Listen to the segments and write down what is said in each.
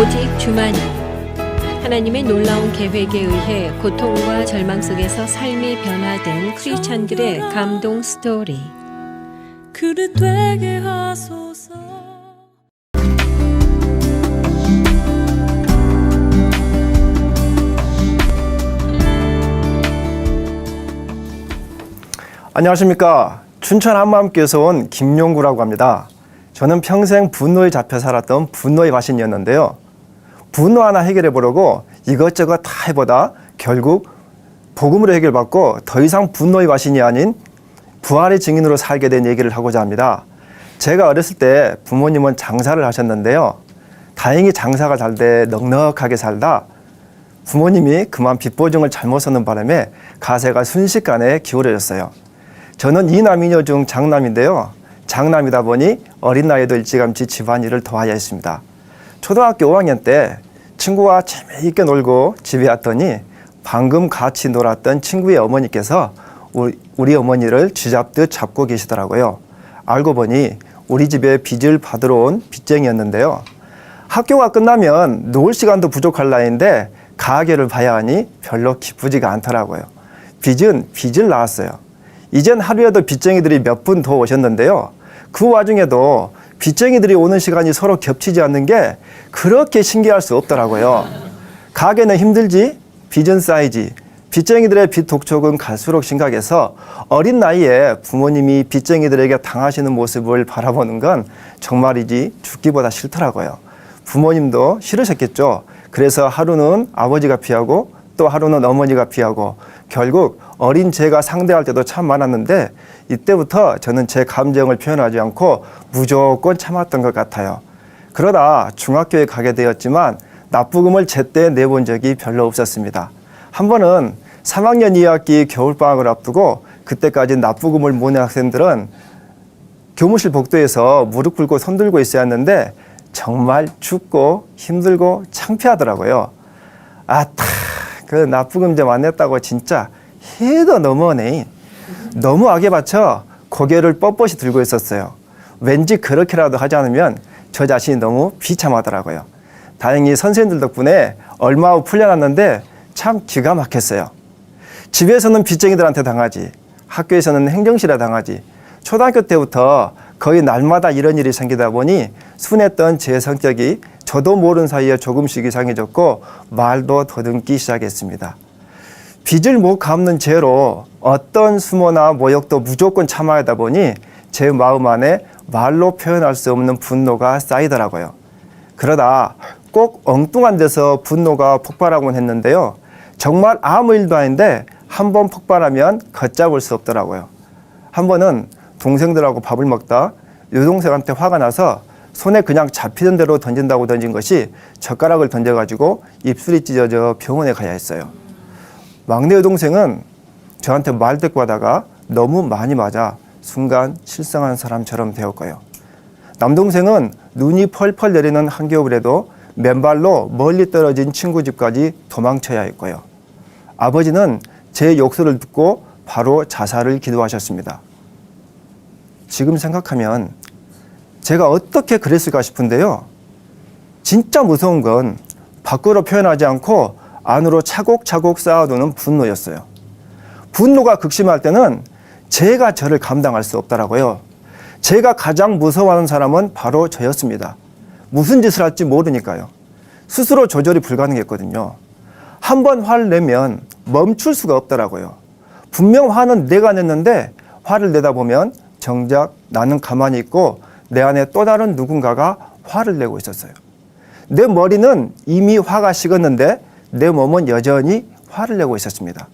오직 주만이. 하나님의 놀라운 계획에 의해 고통과 절망 속에서 삶이 변화된 크리스찬들의 감동 스토리. 그릇 되게 하소서. 안녕하십니까. 춘천 한마음교회에서 온 김용구라고 합니다. 저는 평생 분노에 잡혀 살았던 분노의 화신이었는데요. 분노 하나 해결해 보려고 이것저것 다 해보다 결국 복음으로 해결받고 더 이상 분노의 화신이 아닌 부활의 증인으로 살게 된 얘기를 하고자 합니다. 제가 어렸을 때 부모님은 장사를 하셨는데요. 다행히 장사가 잘 돼 넉넉하게 살다 부모님이 그만 빚보증을 잘못 썼는 바람에 가세가 순식간에 기울어졌어요. 저는 이남이녀 중 장남인데요. 장남이다 보니 어린 나이에도 일찌감치 집안일을 도와야 했습니다. 초등학교 5학년 때 친구와 재미있게 놀고 집에 왔더니 방금 같이 놀았던 친구의 어머니께서 우리 어머니를 쥐잡듯 잡고 계시더라고요. 알고 보니 우리 집에 빚을 받으러 온 빚쟁이였는데요. 학교가 끝나면 놀 시간도 부족할 나이인데 가게를 봐야 하니 별로 기쁘지가 않더라고요. 빚은 빚을 낳았어요. 이젠 하루에도 빚쟁이들이 몇 분 더 오셨는데요. 그 와중에도 빚쟁이들이 오는 시간이 서로 겹치지 않는 게 그렇게 신기할 수 없더라고요. 가게는 힘들지 빚은 쌓이지. 빚쟁이들의 빚 독촉은 갈수록 심각해서 어린 나이에 부모님이 빚쟁이들에게 당하시는 모습을 바라보는 건 정말이지 죽기보다 싫더라고요. 부모님도 싫으셨겠죠. 그래서 하루는 아버지가 피하고 또 하루는 어머니가 피하고 결국 어린 제가 상대할 때도 참 많았는데 이때부터 저는 제 감정을 표현하지 않고 무조건 참았던 것 같아요. 그러다 중학교에 가게 되었지만 납부금을 제때 내본 적이 별로 없었습니다. 한 번은 3학년 2학기 겨울방학을 앞두고 그때까지 납부금을 못 낸 학생들은 교무실 복도에서 무릎 꿇고 손 들고 있어야 했는데 정말 춥고 힘들고 창피하더라고요. 그 납부금 좀 안 냈다고 진짜 해도 너무하네. 너무 악에 받쳐 고개를 뻣뻣이 들고 있었어요. 왠지 그렇게라도 하지 않으면 저 자신이 너무 비참하더라고요. 다행히 선생님들 덕분에 얼마 후 풀려났는데 참 기가 막혔어요. 집에서는 빚쟁이들한테 당하지, 학교에서는 행정실에 당하지. 초등학교 때부터 거의 날마다 이런 일이 생기다 보니 순했던 제 성격이 저도 모르는 사이에 조금씩 이상해졌고 말도 더듬기 시작했습니다. 빚을 못 갚는 죄로 어떤 수모나 모욕도 무조건 참아야 하다 보니 제 마음 안에 말로 표현할 수 없는 분노가 쌓이더라고요. 그러다 꼭 엉뚱한 데서 분노가 폭발하곤 했는데요. 정말 아무 일도 아닌데 한 번 폭발하면 걷잡을 수 없더라고요. 한 번은 동생들하고 밥을 먹다 여동생한테 화가 나서 손에 그냥 잡히는 대로 던진다고 던진 것이 젓가락을 던져가지고 입술이 찢어져 병원에 가야 했어요. 막내 여동생은 저한테 말대꾸 하다가 너무 많이 맞아 순간 실성한 사람처럼 되었고요. 남동생은 눈이 펄펄 내리는 한겨울에도 해도 맨발로 멀리 떨어진 친구 집까지 도망쳐야 했고요. 아버지는 제 욕설을 듣고 바로 자살을 기도하셨습니다. 지금 생각하면 제가 어떻게 그랬을까 싶은데요. 진짜 무서운 건 밖으로 표현하지 않고 안으로 차곡차곡 쌓아두는 분노였어요. 분노가 극심할 때는 제가 저를 감당할 수 없더라고요. 제가 가장 무서워하는 사람은 바로 저였습니다. 무슨 짓을 할지 모르니까요. 스스로 조절이 불가능했거든요. 한 번 화를 내면 멈출 수가 없더라고요. 분명 화는 내가 냈는데 화를 내다 보면 정작 나는 가만히 있고 내 안에 또 다른 누군가가 화를 내고 있었어요. 내 머리는 이미 화가 식었는데 내 몸은 여전히 화를 내고 있었습니다.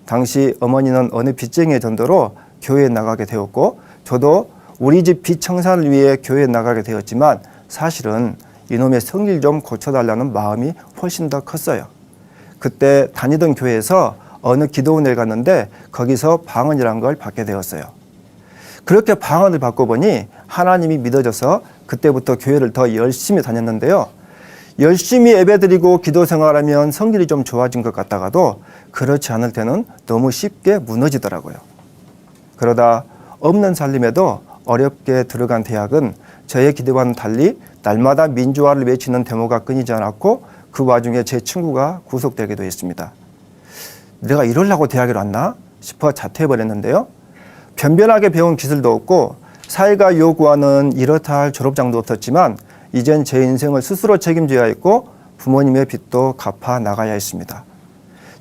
당시 어머니는 어느 빚쟁이의 전도로 교회에 나가게 되었고 저도 우리 집 빚 청산을 위해 교회에 나가게 되었지만 사실은 이놈의 성질 좀 고쳐달라는 마음이 훨씬 더 컸어요. 그때 다니던 교회에서 어느 기도원을 갔는데 거기서 방언이란 걸 받게 되었어요. 그렇게 방언을 받고 보니 하나님이 믿어져서 그때부터 교회를 더 열심히 다녔는데요. 열심히 예배드리고 기도 생활하면 성질이 좀 좋아진 것 같다가도 그렇지 않을 때는 너무 쉽게 무너지더라고요. 그러다 없는 살림에도 어렵게 들어간 대학은 저의 기대와는 달리 날마다 민주화를 외치는 데모가 끊이지 않았고 그 와중에 제 친구가 구속되기도 했습니다. 내가 이러려고 대학에 왔나 싶어 자퇴해버렸는데요. 변변하게 배운 기술도 없고 사회가 요구하는 이렇다 할 졸업장도 없었지만 이젠 제 인생을 스스로 책임져야 했고 부모님의 빚도 갚아 나가야 했습니다.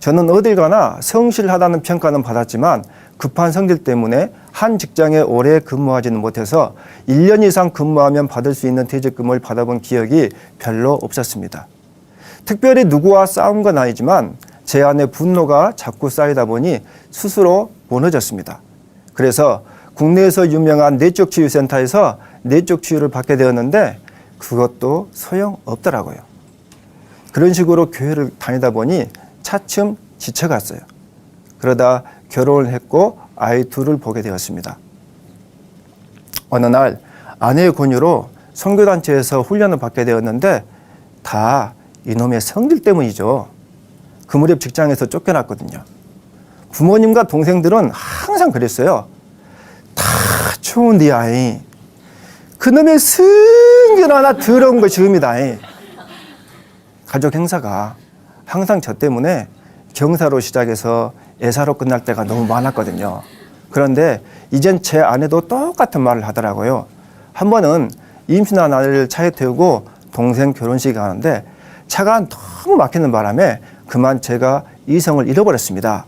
저는 어딜 가나 성실하다는 평가는 받았지만 급한 성질 때문에 한 직장에 오래 근무하지는 못해서 1년 이상 근무하면 받을 수 있는 퇴직금을 받아본 기억이 별로 없었습니다. 특별히 누구와 싸운 건 아니지만 제 안에 분노가 자꾸 쌓이다 보니 스스로 무너졌습니다. 그래서 국내에서 유명한 내적치유센터에서 내적치유를 받게 되었는데 그것도 소용없더라고요. 그런 식으로 교회를 다니다 보니 차츰 지쳐갔어요. 그러다 결혼을 했고 아이 둘을 보게 되었습니다. 어느 날 아내의 권유로 선교단체에서 훈련을 받게 되었는데 다 이놈의 성질 때문이죠. 그 무렵 직장에서 쫓겨났거든요. 부모님과 동생들은 항상 그랬어요. 다 좋은 네 아이. 그놈의 성질 하나 더러운 거 지금이다. 가족 행사가 항상 저 때문에 경사로 시작해서 애사로 끝날 때가 너무 많았거든요. 그런데 이젠 제 아내도 똑같은 말을 하더라고요. 한 번은 임신한 아이를 차에 태우고 동생 결혼식에 가는데 차가 너무 막히는 바람에 그만 제가 이성을 잃어버렸습니다.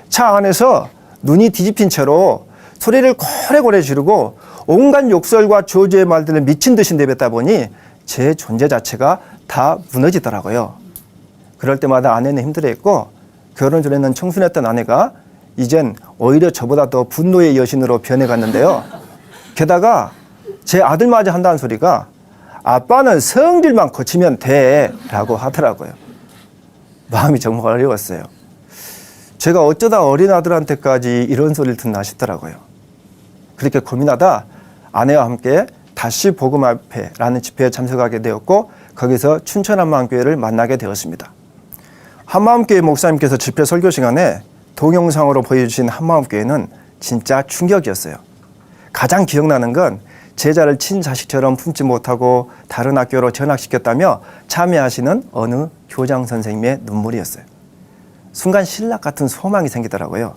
차 안에서 눈이 뒤집힌 채로 소리를 고래고래 지르고 온갖 욕설과 저주의 말들을 미친 듯이 내뱉다 보니 제 존재 자체가 다 무너지더라고요. 그럴 때마다 아내는 힘들어했고 결혼 전에는 청순했던 아내가 이젠 오히려 저보다 더 분노의 여신으로 변해갔는데요. 게다가 제 아들마저 한다는 소리가 아빠는 성질만 고치면 돼 라고 하더라고요. 마음이 정말 어려웠어요. 제가 어쩌다 어린 아들한테까지 이런 소리를 듣나 싶더라고요. 그렇게 고민하다 아내와 함께 다시 복음 앞에라는 집회에 참석하게 되었고 거기서 춘천 한마음교회를 만나게 되었습니다. 한마음교회 목사님께서 집회 설교 시간에 동영상으로 보여주신 한마음교회는 진짜 충격이었어요. 가장 기억나는 건 제자를 친자식처럼 품지 못하고 다른 학교로 전학시켰다며 참여하시는 어느 교장 선생님의 눈물이었어요. 순간 신락 같은 소망이 생기더라고요.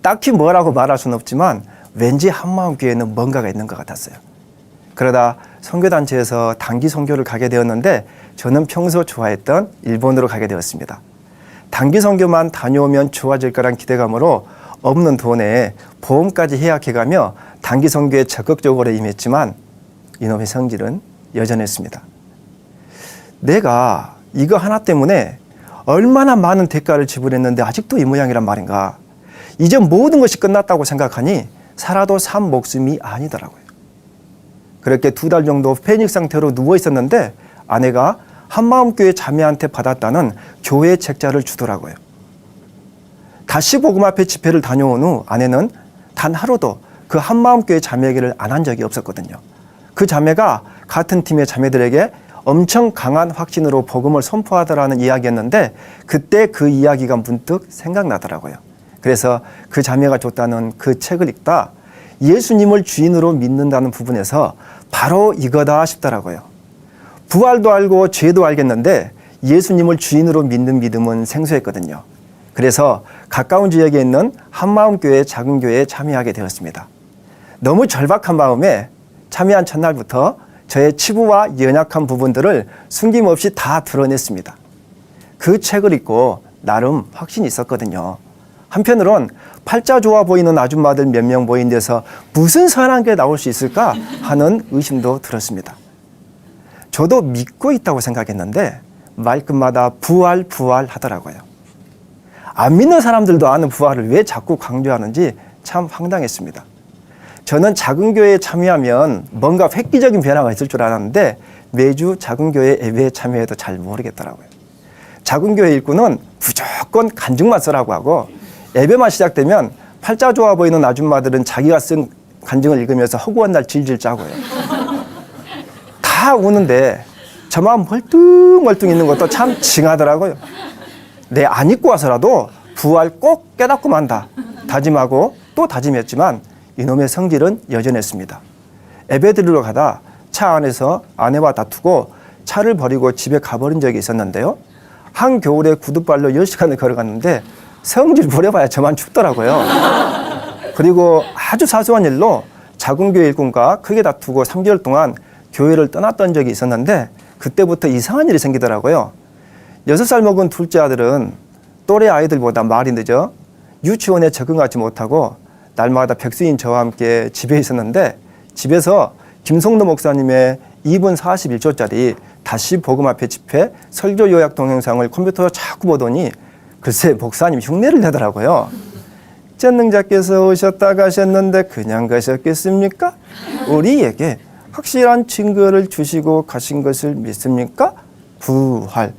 딱히 뭐라고 말할 수는 없지만 왠지 한마음교회에는 뭔가가 있는 것 같았어요. 그러다 선교단체에서 단기 선교를 가게 되었는데 저는 평소 좋아했던 일본으로 가게 되었습니다. 단기 선교만 다녀오면 좋아질 거란 기대감으로 없는 돈에 보험까지 해약해가며 단기 선교에 적극적으로 임했지만 이놈의 성질은 여전했습니다. 내가 이거 하나 때문에 얼마나 많은 대가를 지불했는데 아직도 이 모양이란 말인가. 이제 모든 것이 끝났다고 생각하니 살아도 산 목숨이 아니더라고요. 그렇게 2달 정도 패닉 상태로 누워 있었는데 아내가 한마음교회 자매한테 받았다는 교회 책자를 주더라고요. 다시 복음 앞에 집회를 다녀온 후 아내는 단 하루도 그 한마음교회 자매에게를 안 한 적이 없었거든요. 그 자매가 같은 팀의 자매들에게 엄청 강한 확신으로 복음을 선포하더라는 이야기였는데 그때 그 이야기가 문득 생각나더라고요. 그래서 그 자매가 줬다는 그 책을 읽다 예수님을 주인으로 믿는다는 부분에서 바로 이거다 싶더라고요. 부활도 알고 죄도 알겠는데 예수님을 주인으로 믿는 믿음은 생소했거든요. 그래서 가까운 지역에 있는 한마음교회 작은 교회에 참여하게 되었습니다. 너무 절박한 마음에 참여한 첫날부터 저의 치부와 연약한 부분들을 숨김없이 다 드러냈습니다. 그 책을 읽고 나름 확신이 있었거든요. 한편으론 팔자 좋아 보이는 아줌마들 몇 명 모인 데서 무슨 선한 게 나올 수 있을까 하는 의심도 들었습니다. 저도 믿고 있다고 생각했는데 말끝마다 부활 하더라고요. 안 믿는 사람들도 아는 부활을 왜 자꾸 강조하는지 참 황당했습니다. 저는 작은 교회에 참여하면 뭔가 획기적인 변화가 있을 줄 알았는데 매주 작은 교회 예배에 참여해도 잘 모르겠더라고요. 작은 교회 일꾼은 무조건 간증만 쓰라고 하고 예배만 시작되면 팔자 좋아 보이는 아줌마들은 자기가 쓴 간증을 읽으면서 허구한 날 질질 짜고요. 다 우는데 저만 멀뚱멀뚱 있는 것도 참 징하더라고요. 안 잊고 와서라도 부활 꼭 깨닫고 만다 다짐하고 또 다짐했지만 이놈의 성질은 여전했습니다. 예배 드리러 가다 차 안에서 아내와 다투고 차를 버리고 집에 가버린 적이 있었는데요. 한겨울에 구두발로 10시간을 걸어갔는데 성질 부려봐야 저만 춥더라고요. 그리고 아주 사소한 일로 작은 교회 일꾼과 크게 다투고 3개월 동안 교회를 떠났던 적이 있었는데 그때부터 이상한 일이 생기더라고요. 6살 먹은 둘째 아들은 또래 아이들보다 말이 늦어 유치원에 적응하지 못하고 날마다 백수인 저와 함께 집에 있었는데 집에서 김성도 목사님의 2분 41초짜리 다시 복음 앞에 집회 설교 요약 동영상을 컴퓨터로 자꾸 보더니 글쎄 목사님 흉내를 내더라고요. 전능자께서 오셨다 가셨는데 그냥 가셨겠습니까? 우리에게 확실한 증거를 주시고 가신 것을 믿습니까? 부활.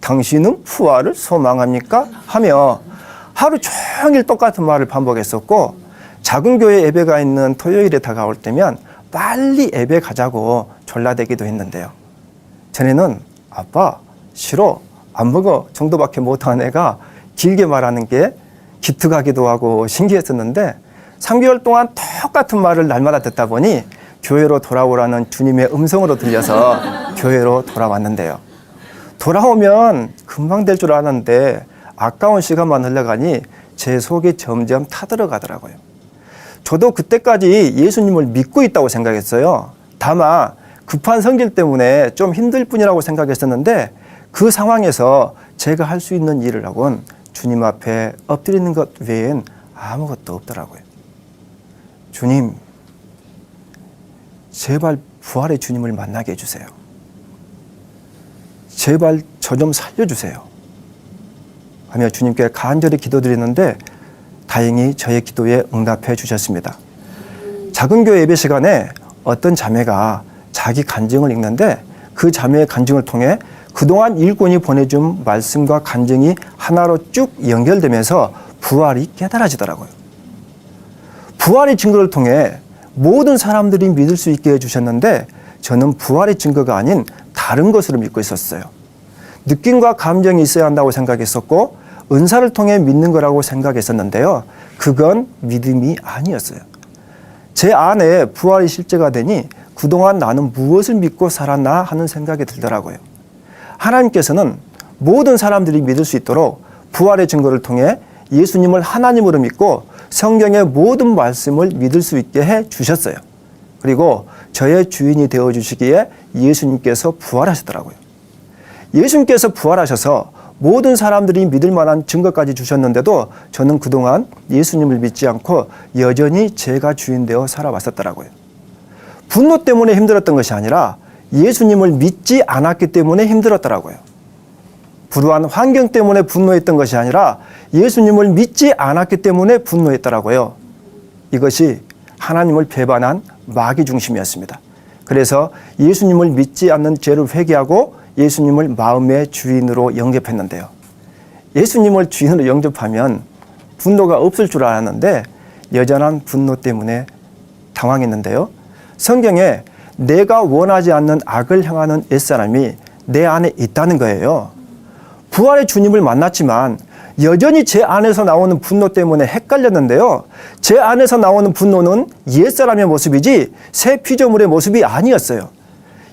당신은 부활을 소망합니까? 하며 하루 종일 똑같은 말을 반복했었고 작은 교회 예배가 있는 토요일에 다가올 때면 빨리 예배 가자고 졸라대기도 했는데요. 전에는 아빠 싫어 안 먹어 정도밖에 못하는 애가 길게 말하는 게 기특하기도 하고 신기했었는데 3개월 동안 똑같은 말을 날마다 듣다 보니 교회로 돌아오라는 주님의 음성으로 들려서 교회로 돌아왔는데요. 돌아오면 금방 될 줄 알았는데 아까운 시간만 흘러가니 제 속이 점점 타들어가더라고요. 저도 그때까지 예수님을 믿고 있다고 생각했어요. 다만 급한 성질 때문에 좀 힘들 뿐이라고 생각했었는데 그 상황에서 제가 할 수 있는 일을 하곤 주님 앞에 엎드리는 것 외엔 아무것도 없더라고요. 주님, 제발 부활의 주님을 만나게 해주세요. 제발 저 좀 살려주세요. 하며 주님께 간절히 기도드리는데 다행히 저의 기도에 응답해 주셨습니다. 작은 교회 예배 시간에 어떤 자매가 자기 간증을 읽는데 그 자매의 간증을 통해 그동안 일꾼이 보내준 말씀과 간증이 하나로 쭉 연결되면서 부활이 깨달아지더라고요. 부활의 증거를 통해 모든 사람들이 믿을 수 있게 해주셨는데 저는 부활의 증거가 아닌 다른 것으로 믿고 있었어요. 느낌과 감정이 있어야 한다고 생각했었고 은사를 통해 믿는 거라고 생각했었는데요. 그건 믿음이 아니었어요. 제 안에 부활이 실제가 되니 그동안 나는 무엇을 믿고 살았나 하는 생각이 들더라고요. 하나님께서는 모든 사람들이 믿을 수 있도록 부활의 증거를 통해 예수님을 하나님으로 믿고 성경의 모든 말씀을 믿을 수 있게 해 주셨어요. 그리고 저의 주인이 되어 주시기에 예수님께서 부활하셨더라고요. 예수님께서 부활하셔서 모든 사람들이 믿을 만한 증거까지 주셨는데도 저는 그동안 예수님을 믿지 않고 여전히 제가 주인 되어 살아왔었더라고요. 분노 때문에 힘들었던 것이 아니라 예수님을 믿지 않았기 때문에 힘들었더라고요. 불우한 환경 때문에 분노했던 것이 아니라 예수님을 믿지 않았기 때문에 분노했더라고요. 이것이 하나님을 배반한 마귀 중심이었습니다. 그래서 예수님을 믿지 않는 죄를 회개하고 예수님을 마음의 주인으로 영접했는데요. 예수님을 주인으로 영접하면 분노가 없을 줄 알았는데 여전한 분노 때문에 당황했는데요. 성경에 내가 원하지 않는 악을 향하는 옛사람이 내 안에 있다는 거예요. 부활의 주님을 만났지만 여전히 제 안에서 나오는 분노 때문에 헷갈렸는데요. 제 안에서 나오는 분노는 옛사람의 모습이지 새 피조물의 모습이 아니었어요.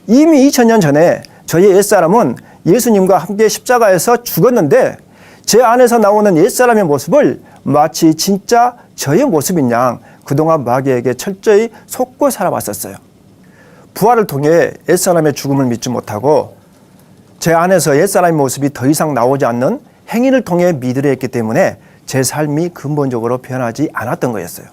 이미 2000년 전에 저의 옛사람은 예수님과 함께 십자가에서 죽었는데 제 안에서 나오는 옛사람의 모습을 마치 진짜 저의 모습인 양 그동안 마귀에게 철저히 속고 살아왔었어요. 부활을 통해 옛사람의 죽음을 믿지 못하고 제 안에서 옛사람의 모습이 더 이상 나오지 않는 행위를 통해 믿으려 했기 때문에 제 삶이 근본적으로 변하지 않았던 거였어요.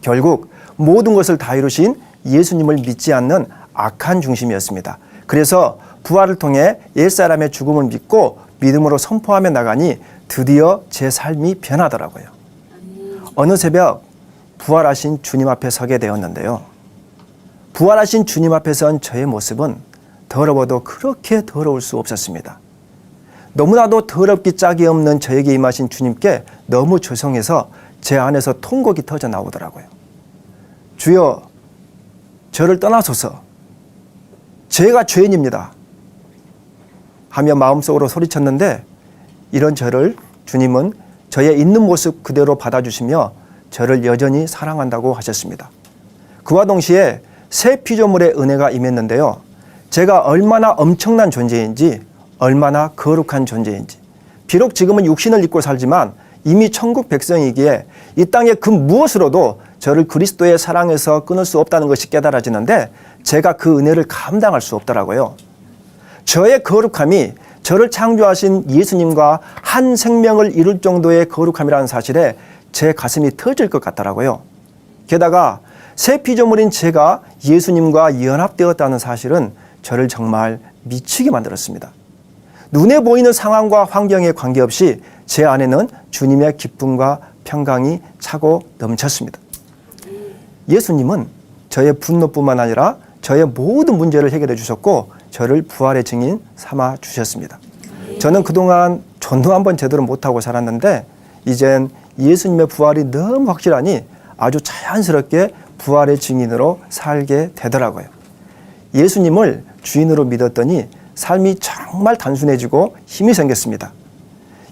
결국 모든 것을 다 이루신 예수님을 믿지 않는 악한 중심이었습니다. 그래서 부활을 통해 옛사람의 죽음을 믿고 믿음으로 선포하며 나가니 드디어 제 삶이 변하더라고요. 어느 새벽 부활하신 주님 앞에 서게 되었는데요. 부활하신 주님 앞에 선 저의 모습은 더러워도 그렇게 더러울 수 없었습니다. 너무나도 더럽기 짝이 없는 저에게 임하신 주님께 너무 죄송해서 제 안에서 통곡이 터져 나오더라고요. 주여, 저를 떠나소서. 제가 죄인입니다. 하며 마음속으로 소리쳤는데 이런 저를 주님은 저의 있는 모습 그대로 받아주시며 저를 여전히 사랑한다고 하셨습니다. 그와 동시에 새 피조물의 은혜가 임했는데요. 제가 얼마나 엄청난 존재인지, 얼마나 거룩한 존재인지, 비록 지금은 육신을 입고 살지만 이미 천국 백성이기에 이 땅의 그 무엇으로도 저를 그리스도의 사랑에서 끊을 수 없다는 것이 깨달아지는데 제가 그 은혜를 감당할 수 없더라고요. 저의 거룩함이 저를 창조하신 예수님과 한 생명을 이룰 정도의 거룩함이라는 사실에 제 가슴이 터질 것 같더라고요. 게다가 새 피조물인 제가 예수님과 연합되었다는 사실은 저를 정말 미치게 만들었습니다. 눈에 보이는 상황과 환경에 관계없이 제 안에는 주님의 기쁨과 평강이 차고 넘쳤습니다. 예수님은 저의 분노뿐만 아니라 저의 모든 문제를 해결해 주셨고 저를 부활의 증인 삼아 주셨습니다. 저는 그동안 전도 한번 제대로 못하고 살았는데 이젠 예수님의 부활이 너무 확실하니 아주 자연스럽게 부활의 증인으로 살게 되더라고요. 예수님을 주인으로 믿었더니 삶이 정말 단순해지고 힘이 생겼습니다.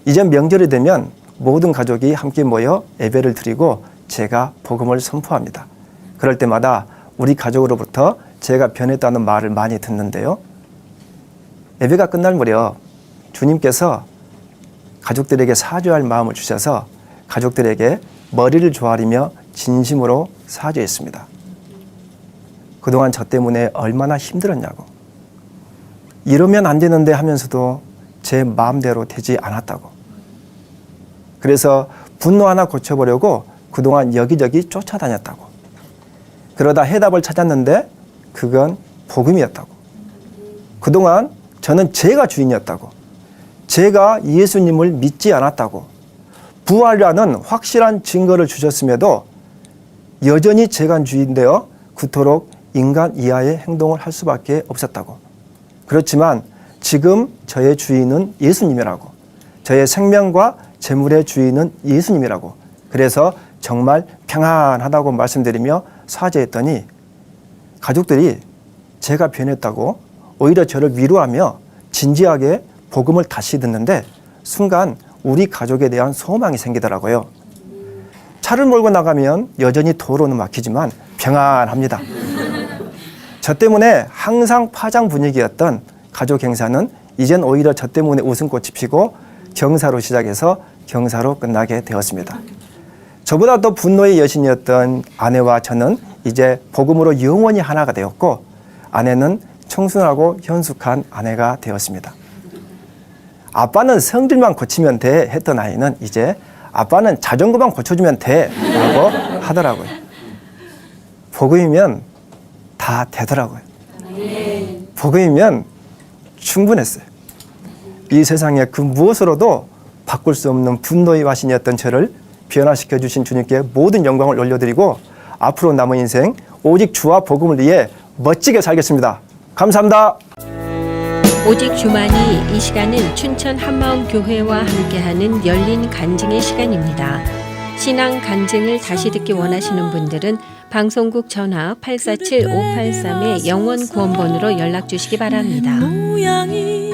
이제 명절이 되면 모든 가족이 함께 모여 예배를 드리고 제가 복음을 선포합니다. 그럴 때마다 우리 가족으로부터 제가 변했다는 말을 많이 듣는데요. 예배가 끝날 무렵 주님께서 가족들에게 사죄할 마음을 주셔서 가족들에게 머리를 조아리며 진심으로 사죄했습니다. 그동안 저 때문에 얼마나 힘들었냐고, 이러면 안 되는데 하면서도 제 마음대로 되지 않았다고, 그래서 분노 하나 고쳐보려고 그동안 여기저기 쫓아다녔다고, 그러다 해답을 찾았는데 그건 복음이었다고, 그동안 저는 제가 주인이었다고, 제가 예수님을 믿지 않았다고, 부활이라는 확실한 증거를 주셨음에도 여전히 제가 주인되어 그토록 인간 이하의 행동을 할 수밖에 없었다고. 그렇지만 지금 저의 주인은 예수님이라고, 저의 생명과 재물의 주인은 예수님이라고, 그래서 정말 평안하다고 말씀드리며 사죄했더니 가족들이 제가 변했다고 오히려 저를 위로하며 진지하게 복음을 다시 듣는데 순간 우리 가족에 대한 소망이 생기더라고요. 차를 몰고 나가면 여전히 도로는 막히지만 평안합니다. 저 때문에 항상 파장 분위기였던 가족 행사는 이젠 오히려 저 때문에 웃음꽃이 피고 경사로 시작해서 경사로 끝나게 되었습니다. 저보다 더 분노의 여신이었던 아내와 저는 이제 복음으로 영원히 하나가 되었고 아내는 청순하고 현숙한 아내가 되었습니다. 아빠는 성질만 고치면 돼 했던 아이는 이제 아빠는 자전거만 고쳐주면 돼 라고 하더라고요. 복음이면 다 되더라고요. 복음이면 충분했어요. 이 세상에 그 무엇으로도 바꿀 수 없는 분노의 화신이었던 저를 변화시켜 주신 주님께 모든 영광을 올려드리고 앞으로 남은 인생 오직 주와 복음을 위해 멋지게 살겠습니다. 감사합니다. 오직 주만이 이 시간은 춘천 한마음교회와 함께하는 열린 간증의 시간입니다. 신앙 간증을 다시 듣기 원하시는 분들은 방송국 전화 847-583의 영원 구원번호로 연락 주시기 바랍니다. 모양이